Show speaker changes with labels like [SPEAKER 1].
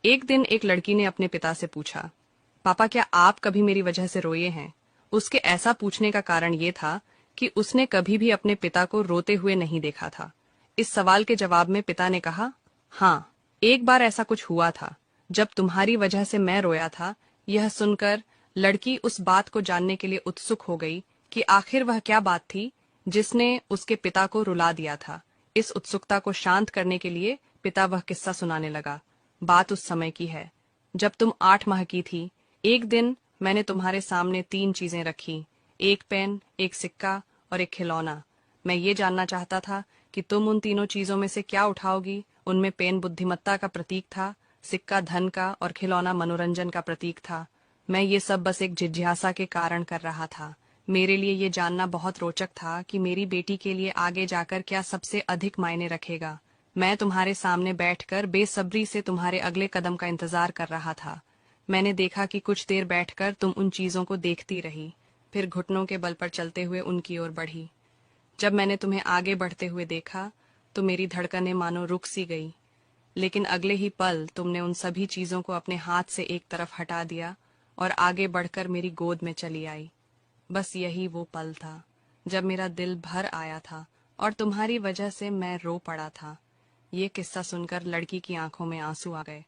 [SPEAKER 1] एक दिन एक लड़की ने अपने पिता से पूछा, पापा क्या आप कभी मेरी वजह से रोए हैं? उसके ऐसा पूछने का कारण ये था कि उसने कभी भी अपने पिता को रोते हुए नहीं देखा था। इस सवाल के जवाब में पिता ने कहा, हाँ, एक बार ऐसा कुछ हुआ था जब तुम्हारी वजह से मैं रोया था। यह सुनकर लड़की उस बात को जानने के लिए उत्सुक हो गई कि आखिर वह क्या बात थी जिसने उसके पिता को रुला दिया था। इस उत्सुकता को शांत करने के लिए पिता वह किस्सा सुनाने लगा। बात उस समय की है जब तुम 8 माह की थी। एक दिन मैंने तुम्हारे सामने 3 चीजें रखी, एक पेन, एक सिक्का और एक खिलौना। मैं ये जानना चाहता था कि तुम उन तीनों चीजों में से क्या उठाओगी। उनमें पेन बुद्धिमत्ता का प्रतीक था, सिक्का धन का और खिलौना मनोरंजन का प्रतीक था। मैं ये सब बस एक जिज्ञासा के कारण कर रहा था। मेरे लिए ये जानना बहुत रोचक था कि मेरी बेटी के लिए आगे जाकर क्या सबसे अधिक मायने रखेगा। मैं तुम्हारे सामने बैठकर बेसब्री से तुम्हारे अगले कदम का इंतजार कर रहा था। मैंने देखा कि कुछ देर बैठकर तुम उन चीजों को देखती रही, फिर घुटनों के बल पर चलते हुए उनकी ओर बढ़ी। जब मैंने तुम्हें आगे बढ़ते हुए देखा तो मेरी धड़कनें मानो रुक सी गई। लेकिन अगले ही पल तुमने उन सभी चीजों को अपने हाथ से एक तरफ हटा दिया और आगे बढ़कर मेरी गोद में चली आई। बस यही वो पल था जब मेरा दिल भर आया था और तुम्हारी वजह से मैं रो पड़ा था। ये किस्सा सुनकर लड़की की आंखों में आंसू आ गए।